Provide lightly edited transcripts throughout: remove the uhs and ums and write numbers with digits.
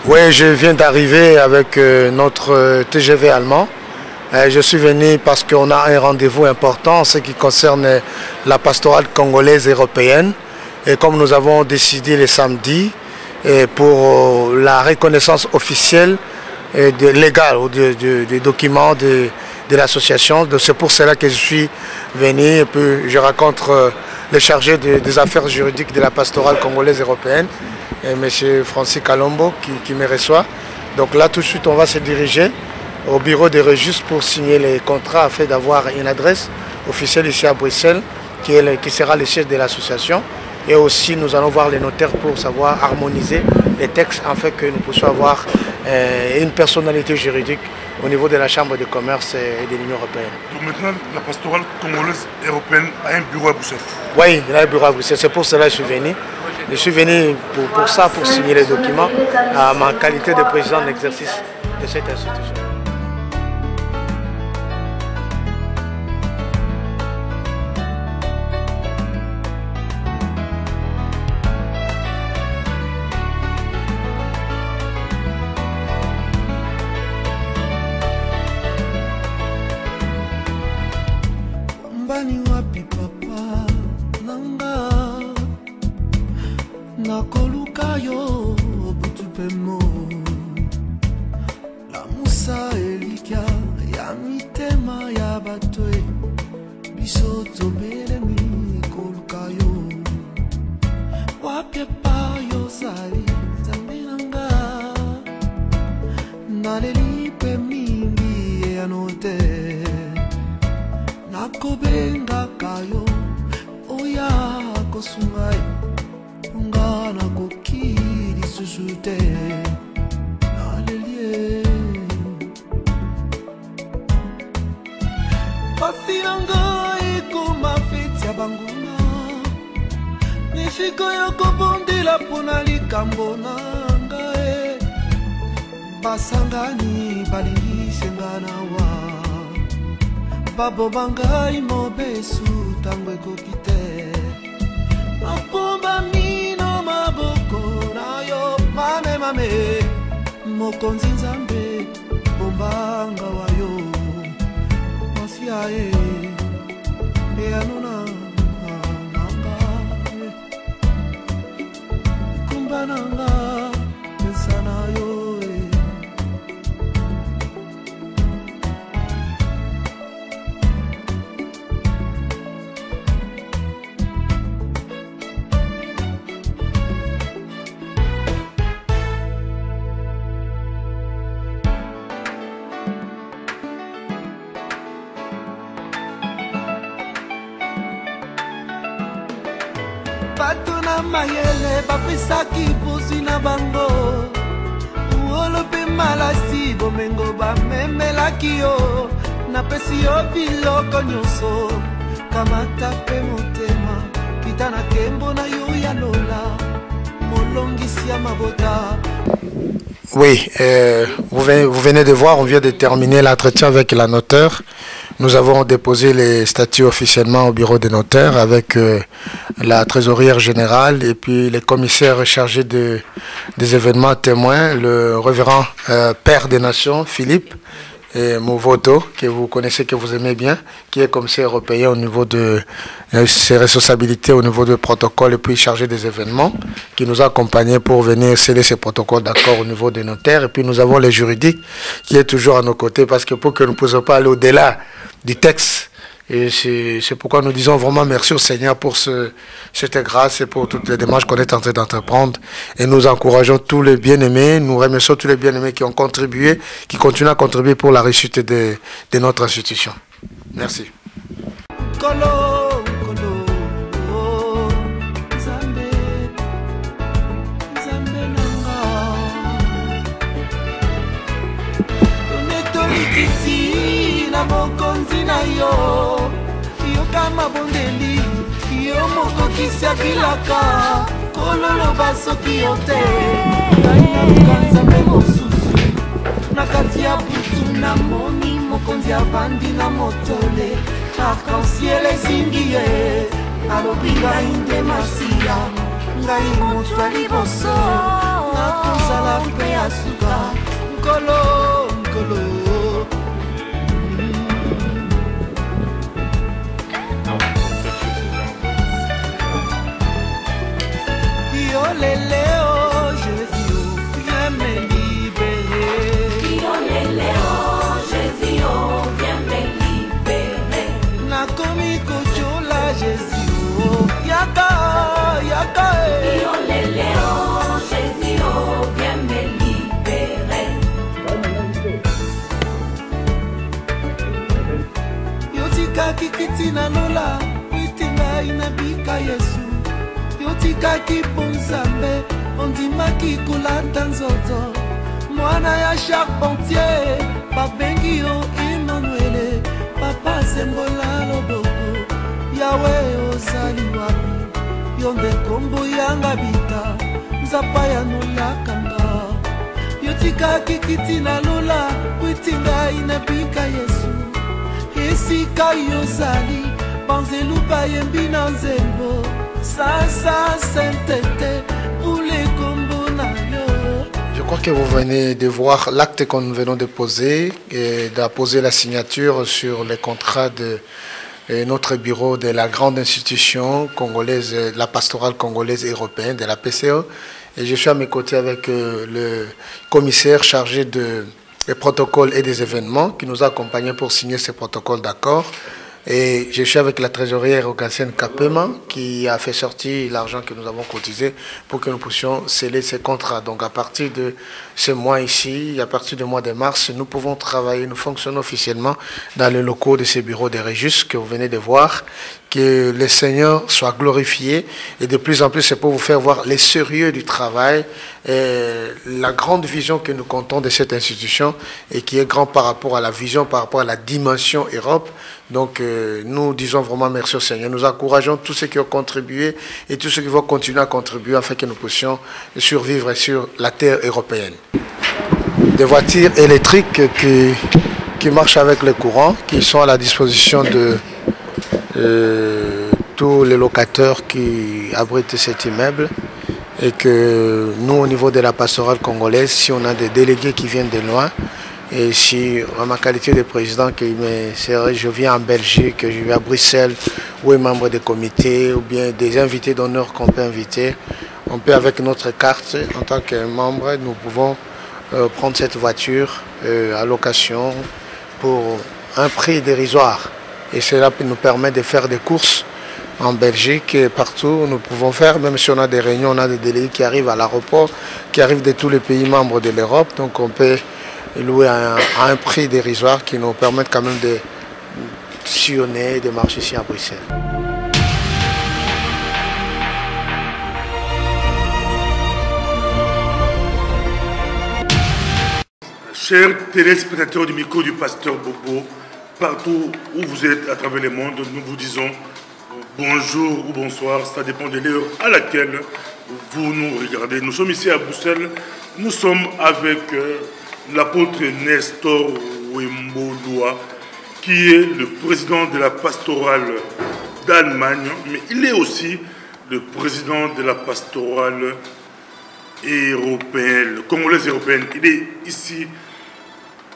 Oui, je viens d'arriver avec notre TGV allemand. Je suis venu parce qu'on a un rendez-vous important en ce qui concerne la pastorale congolaise européenne. Et comme nous avons décidé le samedi pour la reconnaissance officielle et légale des documents de l'association, c'est pour cela que je suis venu et puis je rencontre le chargé des affaires juridiques de la pastorale congolaise européenne, M. Francis Kalombo, qui me reçoit. Donc là, tout de suite, on va se diriger au bureau des registres pour signer les contrats afin d'avoir une adresse officielle ici à Bruxelles, qui sera le siège de l'association. Et aussi, nous allons voir les notaires pour savoir harmoniser les textes afin que nous puissions avoir une personnalité juridique au niveau de la Chambre de commerce et de l'Union européenne. Donc maintenant, la pastorale congolaise européenne a un bureau à Bruxelles? Oui, il a un bureau à Bruxelles. C'est pour cela que je suis venu. Je suis venu pour ça, pour signer les documents, à ma qualité de président d'exercice de cette institution. Nakolukayo butupemo la musa elika ya mitema ya batwe biso tobelemi kolukayo wapepa yo zali zambinanga nalelipe mingi anote nakobenga kayo oya kosungai ngana kokiri susute nalelie pasinanga ikoma feti ya banguna nishiko yoko bondela pona likambo nangae basangani balingisengana wa babo bangai mobesu tango ekokite apomba mino maboko na yo mame mame mokonzi nzambe bombanga wayo masiae eanona nanga kumbananga pesana yo Batuna mayele bapisaki pusi na bango uolope malasi bomengo bamemelaki yo napesi yo biloko nyonso kamata pe motema kitana kembo na yo ya lola molongisi ya mabota. Oui, vous venez de voir, on vient de terminer l'entretien avec la notaire. Nous avons déposé les statuts officiellement au bureau des notaires avec la trésorière générale et puis les commissaires chargés des événements témoins, le révérend Père des Nations, Philippe, et Mouvoto, que vous connaissez, que vous aimez bien, qui est commissaire européen au niveau de ses responsabilités au niveau du protocole et puis chargé des événements, qui nous a accompagnés pour venir sceller ces protocoles d'accord au niveau des notaires. Et puis nous avons les juridiques qui est toujours à nos côtés parce que pour que nous ne puissions pas aller au-delà du texte. Et c'est pourquoi nous disons vraiment merci au Seigneur pour cette grâce et pour toutes les démarches qu'on est en train d'entreprendre. Et nous encourageons tous les bien-aimés, nous remercions tous les bien-aimés qui ont contribué, qui continuent à contribuer pour la réussite de notre institution. Merci. Kama bondeli yo moko kisiabilaka kololo basoki yo te kanza mpe mosusu na kati ya butu na moni mokonzi avandi na motole arc-en-ciel ezingi ye alobi ngai nde masiya ngai moto ya liboso nakozala mpe ya suka nkolo nkolo yo lele oh Jésus oh viens me libérer yo lele oh Jésus oh viens me libérer nakomi kochola Jésus oh yaka yaka yo lele oh Jésus oh viens me libérer yo tikaki kitina lola witinga inabika Yesu yotikaki ponzambe ondimaki kolata nzoto mwana ya charpentier babengi yo Emmanuele papa sembola loboko yawe ozali wapi yo nde kombo yanga bita nzapa ya nolakanga yotikaki kiti na lola witinga inabika Yesu esika yozali banzelu bayembi na nzembo Je crois que vous venez de voir l'acte que nous venons de poser et d'apposer la signature sur les contrats de notre bureau de la grande institution congolaise, la pastorale congolaise et européenne de la PCE. Et je suis à mes côtés avec le commissaire chargé des protocoles et des événements qui nous a accompagnés pour signer ces protocoles d'accord. Et je suis avec la trésorière Ogassène Kapema qui a fait sortir l'argent que nous avons cotisé pour que nous puissions sceller ces contrats. Donc à partir de ce mois ici, à partir du mois de mars, nous pouvons travailler, nous fonctionnons officiellement dans les locaux de ces bureaux de Régis que vous venez de voir. Que le Seigneur soit glorifié et de plus en plus c'est pour vous faire voir les sérieux du travail et la grande vision que nous comptons de cette institution et qui est grand par rapport à la vision, par rapport à la dimension Europe. Donc nous disons vraiment merci au Seigneur. Nous encourageons tous ceux qui ont contribué et tous ceux qui vont continuer à contribuer afin que nous puissions survivre sur la terre européenne. Des voitures électriques qui marchent avec le courant, qui sont à la disposition de tous les locataires qui abritent cet immeuble et que nous au niveau de la pastorale congolaise, si on a des délégués qui viennent de loin et si en ma qualité de président je viens en Belgique, je vais à Bruxelles ou est membre des comités ou bien des invités d'honneur qu'on peut inviter, on peut avec notre carte en tant que membre, nous pouvons prendre cette voiture à location pour un prix dérisoire. Et cela nous permet de faire des courses en Belgique et partout où nous pouvons faire, même si on a des réunions, on a des délégués qui arrivent à l'aéroport, qui arrivent de tous les pays membres de l'Europe. Donc on peut louer à un prix dérisoire qui nous permet quand même de sillonner et de marcher ici à Bruxelles. Chers téléspectateurs du micro du pasteur Bobo, partout où vous êtes à travers le monde, nous vous disons bonjour ou bonsoir, ça dépend de l'heure à laquelle vous nous regardez. Nous sommes ici à Bruxelles, nous sommes avec l'apôtre Nestor Wemboloa, qui est le président de la pastorale d'Allemagne, mais il est aussi le président de la pastorale européenne, congolaise européenne. Il est ici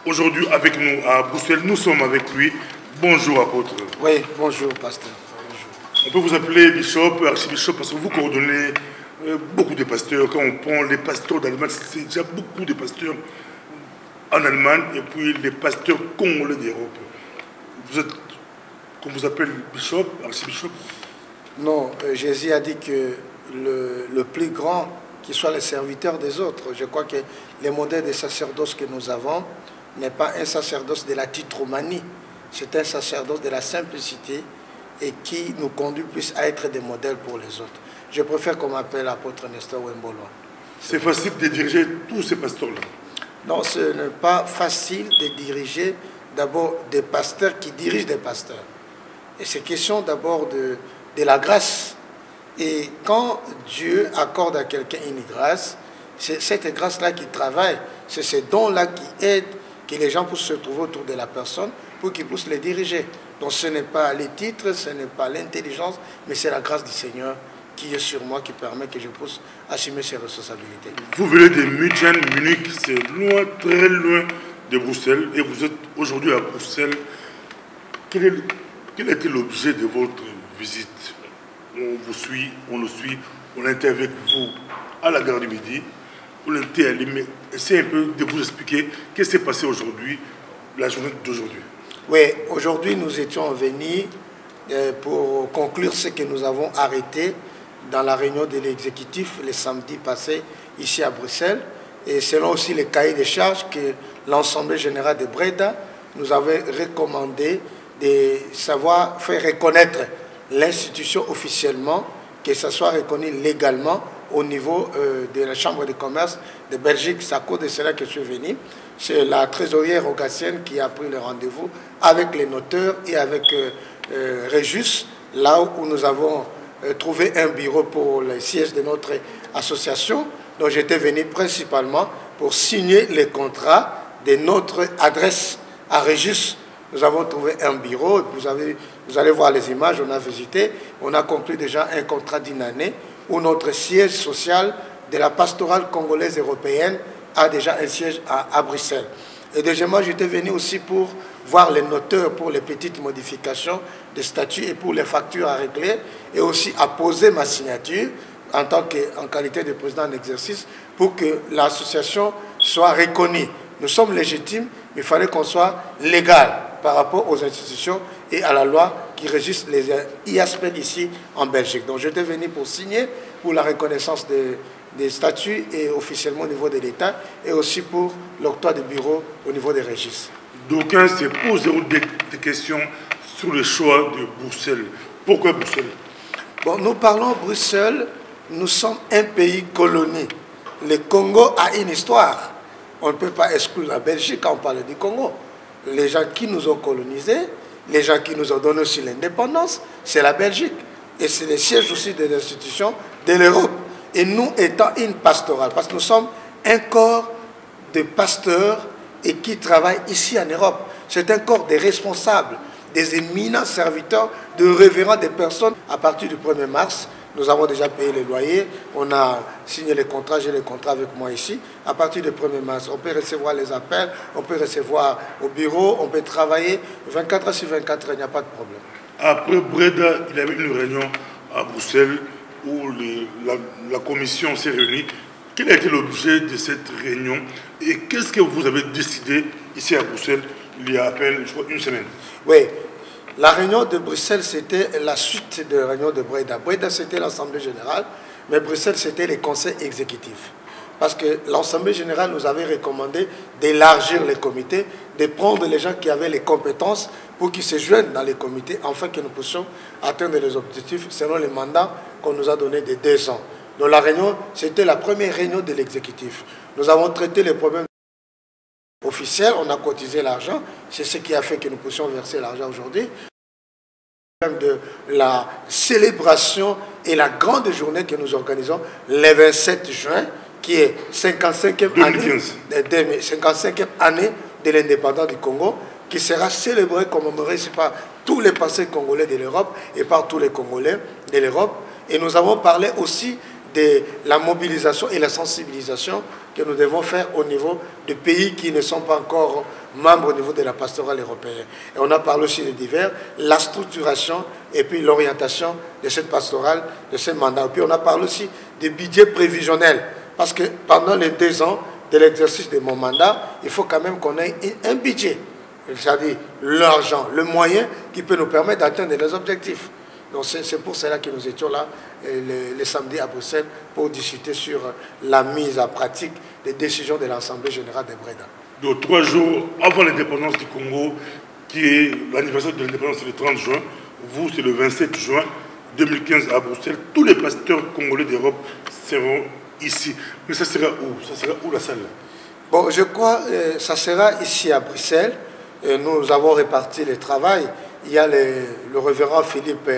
aujourd'hui avec nous à Bruxelles, nous sommes avec lui. Bonjour apôtre. Oui, bonjour pasteur. Bonjour. On peut vous appeler bishop, archibishop, parce que vous coordonnez beaucoup de pasteurs. Quand on prend les pasteurs d'Allemagne, c'est déjà beaucoup de pasteurs en Allemagne et puis les pasteurs congolais d'Europe. Vous êtes, qu'on vous appelle bishop, archibishop? Non, Jésus a dit que le plus grand, qui soit le serviteur des autres. Je crois que le modèle de sacerdoce que nous avons n'est pas un sacerdoce de la titromanie, c'est un sacerdoce de la simplicité et qui nous conduit plus à être des modèles pour les autres. Je préfère qu'on m'appelle l'apôtre Nestor Wemboloa. C'est facile de diriger tous ces pasteurs-là? Non, ce n'est pas facile de diriger d'abord des pasteurs qui dirigent des pasteurs. Et c'est question d'abord de la grâce. Et quand Dieu accorde à quelqu'un une grâce, c'est cette grâce-là qui travaille, c'est ce don-là qui aide que les gens puissent se trouver autour de la personne pour qu'ils puissent les diriger. Donc ce n'est pas les titres, ce n'est pas l'intelligence, mais c'est la grâce du Seigneur qui est sur moi, qui permet que je puisse assumer ces responsabilités. Vous venez de München, Munich, c'est loin, très loin de Bruxelles, et vous êtes aujourd'hui à Bruxelles. Quel était l'objet de votre visite? On vous suit, on le suit, on était avec vous à la gare du Midi, on était allé, mais essayez un peu de vous expliquer qu'est-ce qui s'est passé aujourd'hui, la journée d'aujourd'hui. Oui, aujourd'hui nous étions venus pour conclure ce que nous avons arrêté dans la réunion de l'exécutif le samedi passé ici à Bruxelles, et selon aussi les cahiers de charges que l'Assemblée générale de Breda nous avait recommandé de savoir faire reconnaître l'institution officiellement, que ça soit reconnu légalement au niveau de la Chambre de commerce de Belgique. C'est à cause de cela que je suis venu. C'est la trésorière rogacienne qui a pris le rendez-vous avec les noteurs et avec Régis, là où nous avons trouvé un bureau pour le siège de notre association. Donc j'étais venu principalement pour signer les contrats de notre adresse à Régis. Nous avons trouvé un bureau, vous allez voir les images, on a visité, on a conclu déjà un contrat d'une année où notre siège social de la pastorale congolaise européenne a déjà un siège à Bruxelles. Et deuxièmement, j'étais venu aussi pour voir les noteurs pour les petites modifications des statuts et pour les factures à régler, et aussi à poser ma signature en qualité de président en exercice pour que l'association soit reconnue. Nous sommes légitimes, mais il fallait qu'on soit légal par rapport aux institutions et à la loi qui régissent les IASPEN ici en Belgique. Donc j'étais venu pour signer pour la reconnaissance des statuts et officiellement au niveau de l'État, et aussi pour l'octroi de bureaux au niveau des registres. D'aucuns se posent des questions sur le choix de Bruxelles. Pourquoi Bruxelles? Bon, nous parlons Bruxelles, nous sommes un pays colonie. Le Congo a une histoire. On ne peut pas exclure la Belgique quand on parle du Congo. Les gens qui nous ont colonisés, les gens qui nous ont donné aussi l'indépendance, c'est la Belgique. Et c'est le siège aussi des institutions de l'Europe. Et nous étant une pastorale, parce que nous sommes un corps de pasteurs et qui travaillent ici en Europe. C'est un corps de responsables, des éminents serviteurs, de révérends des personnes. À partir du 1er mars, nous avons déjà payé les loyers, on a signé les contrats, j'ai les contrats avec moi ici. À partir du 1er mars, on peut recevoir les appels, on peut recevoir au bureau, on peut travailler 24 heures sur 24 heures, il n'y a pas de problème. Après Breda, il y avait une réunion à Bruxelles où la commission s'est réunie. Quel a été l'objet de cette réunion et qu'est-ce que vous avez décidé ici à Bruxelles il y a à peine, je crois, une semaine? Oui. La réunion de Bruxelles, c'était la suite de la réunion de Breda. Breda, c'était l'Assemblée générale, mais Bruxelles, c'était les conseils exécutifs. Parce que l'Assemblée générale nous avait recommandé d'élargir les comités, de prendre les gens qui avaient les compétences pour qu'ils se joignent dans les comités, afin que nous puissions atteindre les objectifs selon les mandats qu'on nous a donnés de 2 ans. Donc la réunion, c'était la première réunion de l'exécutif. Nous avons traité les problèmes officiels, on a cotisé l'argent, c'est ce qui a fait que nous puissions verser l'argent aujourd'hui. De la célébration et la grande journée que nous organisons le 27 juin, qui est 55e année de l'indépendance du Congo, qui sera célébrée, commémorée par tous les passés congolais de l'Europe et par tous les Congolais de l'Europe. Et nous avons parlé aussi de la mobilisation et la sensibilisation que nous devons faire au niveau des pays qui ne sont pas encore membres au niveau de la pastorale européenne. Et on a parlé aussi de divers, la structuration et puis l'orientation de cette pastorale, de ce mandat. Et puis on a parlé aussi des budgets prévisionnels, parce que pendant les 2 ans de l'exercice de mon mandat, il faut quand même qu'on ait un budget, c'est-à-dire l'argent, le moyen qui peut nous permettre d'atteindre les objectifs. Donc c'est pour cela que nous étions là le samedi à Bruxelles pour discuter sur la mise en pratique des décisions de l'Assemblée générale de Breda. Donc 3 jours avant l'indépendance du Congo, qui est l'anniversaire de l'indépendance, c'est le 30 juin, vous c'est le 27 juin 2015 à Bruxelles, tous les pasteurs congolais d'Europe seront ici. Mais ça sera où? Ça sera où la salle? Bon, je crois que ça sera ici à Bruxelles. Nous avons réparti le travail. Il y a le révérend Philippe,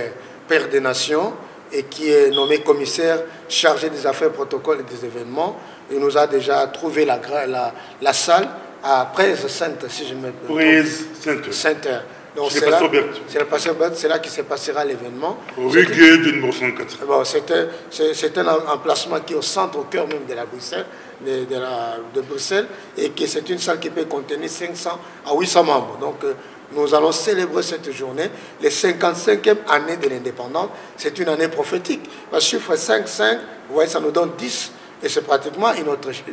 Père des Nations, et qui est nommé commissaire chargé des affaires, protocoles et des événements. Il nous a déjà trouvé la salle à Presse Sainte, si je me trompe. Presse Sainte. Donc c'est le pasteur Bert, c'est là qui se passera l'événement. Rue Gué de numéro 104. Bon, c'est un emplacement qui est au centre, au cœur même de la Bruxelles, de Bruxelles, et que c'est une salle qui peut contenir 500 à 800 membres. Donc nous allons célébrer cette journée, les 55e année de l'indépendance. C'est une année prophétique. Le chiffre 5, 5, vous voyez, ça nous donne 10. Et c'est pratiquement une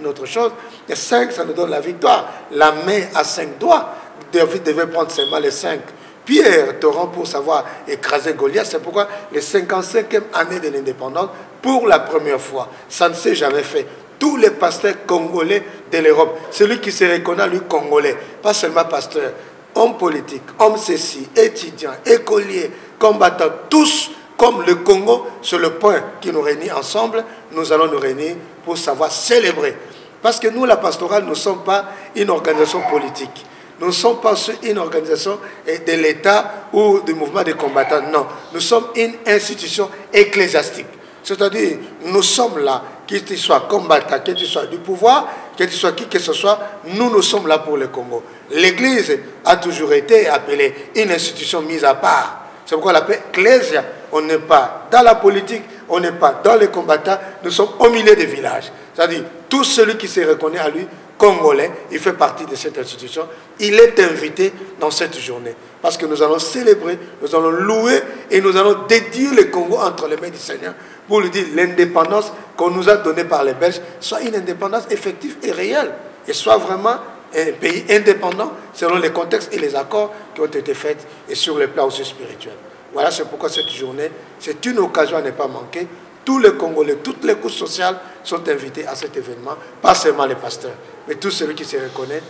autre chose. Et 5, ça nous donne la victoire. La main à 5 doigts. David devait prendre seulement les 5 pierres torrents pour savoir écraser Goliath. C'est pourquoi les 55e année de l'indépendance, pour la première fois, ça ne s'est jamais fait. Tous les pasteurs congolais de l'Europe, celui qui se reconnaît, lui, congolais, pas seulement pasteur, homme politique, homme ceci, étudiant, écolier, combattant, tous, comme le Congo, sur le point qui nous réunit ensemble, nous allons nous réunir pour savoir célébrer. Parce que nous, la pastorale, nous ne sommes pas une organisation politique. Nous ne sommes pas une organisation de l'État ou du mouvement des combattants. Non, nous sommes une institution ecclésiastique. C'est-à-dire, nous sommes là, que tu sois combattant, que tu sois du pouvoir, que tu sois qui que ce soit, nous sommes là pour le Congo. L'Église a toujours été appelée une institution mise à part. C'est pourquoi on l'appelle Ecclésia. On n'est pas dans la politique, on n'est pas dans les combattants, nous sommes au milieu des villages. C'est-à-dire, tout celui qui se reconnaît à lui, congolais, il fait partie de cette institution, il est invité dans cette journée. Parce que nous allons célébrer, nous allons louer et nous allons dédier le Congo entre les mains du Seigneur pour lui dire l'indépendance qu'on nous a donnée par les Belges soit une indépendance effective et réelle et soit vraiment un pays indépendant selon les contextes et les accords qui ont été faits et sur le plan aussi spirituel. Voilà, c'est pourquoi cette journée, c'est une occasion à ne pas manquer. Tous les Congolais, toutes les couches sociales sont invités à cet événement, pas seulement les pasteurs, mais tous ceux qui se reconnaissent.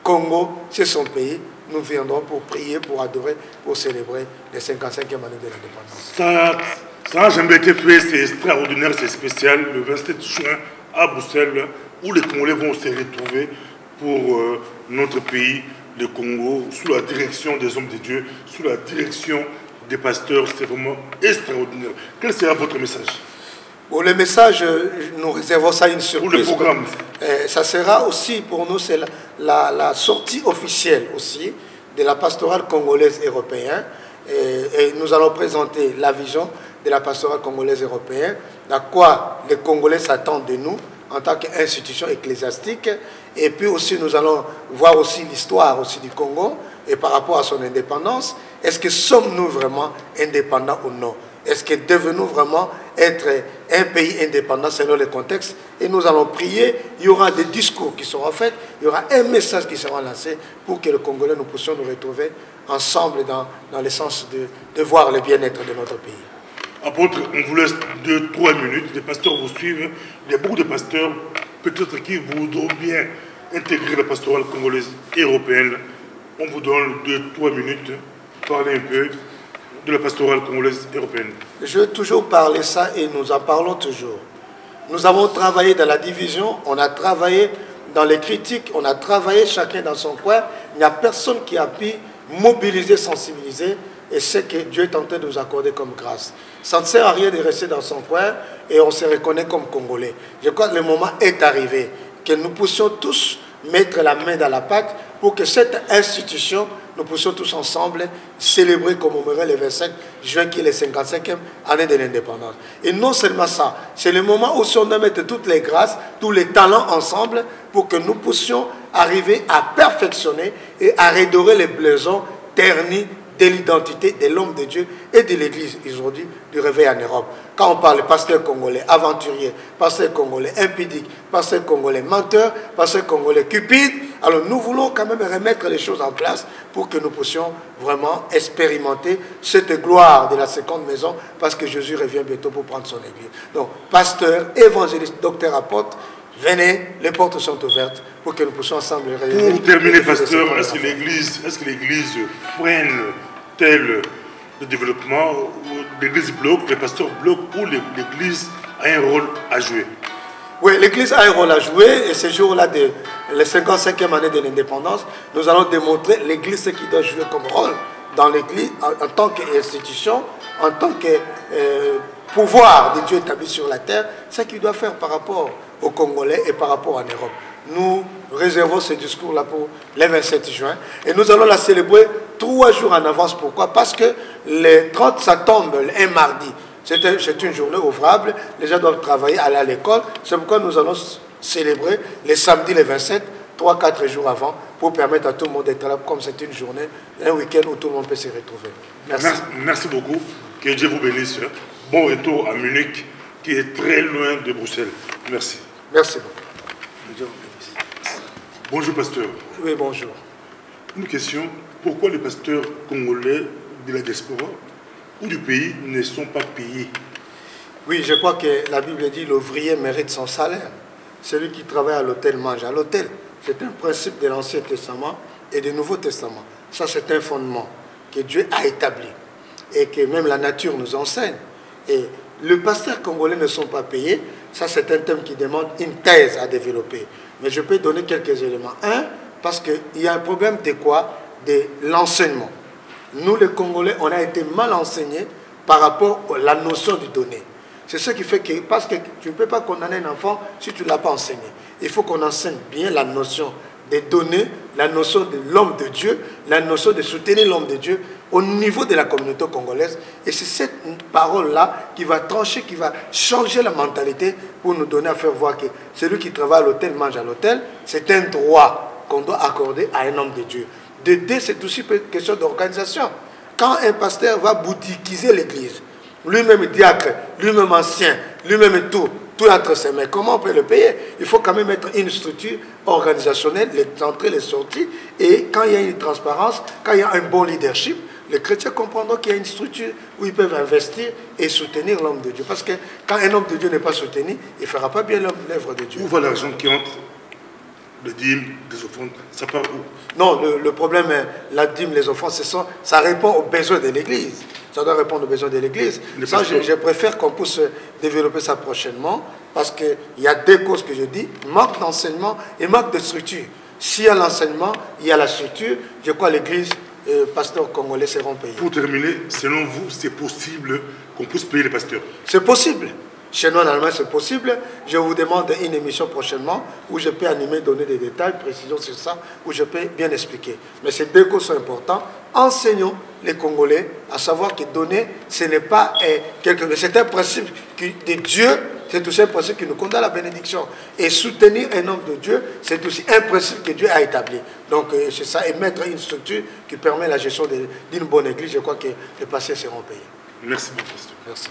Congo, c'est son pays. Nous viendrons pour prier, pour adorer, pour célébrer les 55e année de l'indépendance. Ça n'a jamais été fait, c'est extraordinaire, c'est spécial. Le 27 juin à Bruxelles, où les Congolais vont se retrouver pour notre pays, le Congo, sous la direction des hommes de Dieu, sous la direction des pasteurs. C'est vraiment extraordinaire. Quel sera votre message? Pour le message, nous réservons ça une surprise. Pour le programme. Ça sera aussi pour nous, c'est la sortie officielle aussi de la pastorale congolaise européenne. Et nous allons présenter la vision de la pastorale congolaise européenne, à quoi les Congolais s'attendent de nous en tant qu'institution ecclésiastique. Et puis aussi, nous allons voir aussi l'histoire aussi du Congo et par rapport à son indépendance. Est-ce que sommes-nous vraiment indépendants ou non? Est-ce que devons-nous vraiment être un pays indépendant selon le contexte? Et nous allons prier, il y aura des discours qui seront faits, il y aura un message qui sera lancé pour que les Congolais, nous puissions nous retrouver ensemble dans le sens de voir le bien-être de notre pays. Apôtre, on vous laisse 2-3 minutes, les pasteurs vous suivent. Il y a beaucoup de pasteurs, peut-être qui voudront bien intégrer la pastorale congolaise et européenne. On vous donne 2-3 minutes, parler un peu de la pastorale congolaise européenne. Je veux toujours parler ça et nous en parlons toujours. Nous avons travaillé dans la division, on a travaillé dans les critiques, on a travaillé chacun dans son coin. Il n'y a personne qui a pu mobiliser, sensibiliser, et c'est que Dieu est en train de nous accorder comme grâce. Ça ne sert à rien de rester dans son coin et on se reconnaît comme Congolais. Je crois que le moment est arrivé, que nous puissions tous mettre la main dans la pâte pour que cette institution, nous puissions tous ensemble célébrer, commémorer le 25 juin qui est le 55e année de l'indépendance. Et non seulement ça, c'est le moment où on doit mettre toutes les grâces, tous les talents ensemble pour que nous puissions arriver à perfectionner et à redorer les blaisons ternis de l'identité de l'homme de Dieu et de l'Église aujourd'hui du réveil en Europe. Quand on parle de pasteur congolais aventurier, pasteur congolais impudique, pasteur congolais menteur, pasteur congolais cupide, alors nous voulons quand même remettre les choses en place pour que nous puissions vraiment expérimenter cette gloire de la seconde maison parce que Jésus revient bientôt pour prendre son Église. Donc, pasteur, évangéliste, docteur, apôtre, venez, les portes sont ouvertes pour que nous puissions ensemble réaliser. Pour terminer, pasteur, est-ce que l'Église freine tel le développement, l'Église bloque, les pasteurs bloquent, ou l'Église a un rôle à jouer? Oui, l'Église a un rôle à jouer et ce jour-là, les 55e année de l'indépendance, nous allons démontrer l'Église ce qu'il doit jouer comme rôle dans l'Église en tant qu'institution, en tant que pouvoir de Dieu établi sur la terre, ce qu'il doit faire par rapport aux Congolais et par rapport en Europe. nous réservons ce discours-là pour le 27 juin. Et nous allons la célébrer 3 jours en avance. Pourquoi? Parce que le 30, ça tombe un mardi. C'est une journée ouvrable. Les gens doivent travailler, aller à l'école. C'est pourquoi nous allons célébrer les samedis, les 27, 3-4 jours avant, pour permettre à tout le monde d'être là, comme c'est une journée, un week-end où tout le monde peut se retrouver. Merci. Merci beaucoup. Que Dieu vous bénisse. Bon retour à Munich, qui est très loin de Bruxelles. Merci. Merci beaucoup. Que Dieu vous bénisse. Bonjour, pasteur. Oui, bonjour. Une question. Pourquoi les pasteurs congolais de la diaspora ou du pays ne sont pas payés? Oui, je crois que la Bible dit l'ouvrier mérite son salaire. Celui qui travaille à l'hôtel mange à l'hôtel. C'est un principe de l'Ancien Testament et du Nouveau Testament. Ça, c'est un fondement que Dieu a établi et que même la nature nous enseigne. Et les pasteurs congolais ne sont pas payés. Ça, c'est un thème qui demande une thèse à développer. Mais je peux donner quelques éléments. Un, parce qu'il y a un problème de quoi? De l'enseignement. Nous, les Congolais, on a été mal enseignés par rapport à la notion du donner. C'est ce qui fait que, parce que tu ne peux pas condamner un enfant si tu ne l'as pas enseigné. Il faut qu'on enseigne bien la notion des données, la notion de l'homme de Dieu, la notion de soutenir l'homme de Dieu au niveau de la communauté congolaise. Et c'est cette parole-là qui va trancher, qui va changer la mentalité pour nous donner à faire voir que celui qui travaille à l'hôtel mange à l'hôtel. C'est un droit qu'on doit accorder à un homme de Dieu. De deux, c'est aussi une question d'organisation. Quand un pasteur va boutiquiser l'église, lui-même diacre, lui-même ancien, lui-même tout entre ses mains, comment on peut le payer? Il faut quand même mettre une structure organisationnelle, les entrées, les sorties, et quand il y a une transparence, quand il y a un bon leadership, les chrétiens comprendront qu'il y a une structure où ils peuvent investir et soutenir l'homme de Dieu. Parce que quand un homme de Dieu n'est pas soutenu, il ne fera pas bien l'œuvre de Dieu. Où va l'argent qui entre? Le dîme, les offrandes, ça part où? Non, le problème, la dîme, les offrandes, ça répond aux besoins de l'Église. Ça doit répondre aux besoins de l'Église. Ça, je préfère qu'on puisse développer ça prochainement, parce qu'il y a deux causes que je dis, manque d'enseignement et manque de structure. S'il y a l'enseignement, il y a la structure, je crois que l'Église, pasteurs congolais seront payés. Pour terminer, selon vous, c'est possible qu'on puisse payer les pasteurs? C'est possible. Chez nous en Allemagne, c'est possible. Je vous demande une émission prochainement où je peux animer, donner des détails, précisions sur ça, où je peux bien expliquer. Mais ces deux causes sont importantes. Enseignons les Congolais à savoir que donner, ce n'est pas quelque chose. C'est un principe de Dieu, c'est aussi un principe qui nous conduit à la bénédiction. Et soutenir un homme de Dieu, c'est aussi un principe que Dieu a établi. Donc c'est ça, et mettre une structure qui permet la gestion d'une bonne église, je crois que les pasteurs seront payés. Merci beaucoup, pasteur. Merci.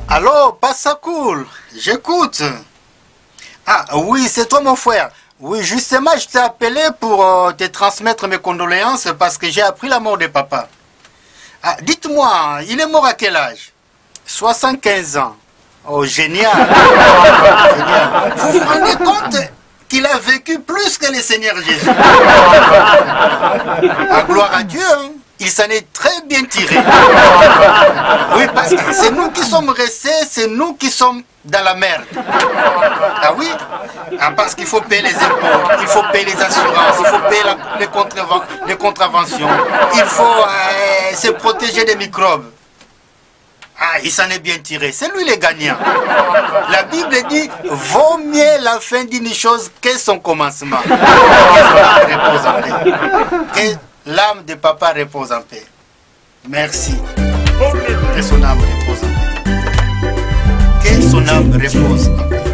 Allô, Passacool, j'écoute. Ah oui, c'est toi mon frère. Oui, justement, je t'ai appelé pour te transmettre mes condoléances parce que j'ai appris la mort de papa. Ah, dites-moi, il est mort à quel âge? 75 ans. Oh, génial. Génial. Vous vous rendez compte qu'il a vécu plus que le Seigneur Jésus? Ah, gloire à Dieu, hein. Il s'en est très bien tiré. Oui, parce que c'est nous qui sommes restés, c'est nous qui sommes dans la merde. Ah oui? Ah, parce qu'il faut payer les impôts, il faut payer les assurances, il faut payer les contraventions, il faut se protéger des microbes. Ah, il s'en est bien tiré. C'est lui le gagnant. La Bible dit, vaut mieux la fin d'une chose que son commencement. Que l'âme de papa repose en paix. Merci. Que son âme repose en paix. Que son âme repose en paix.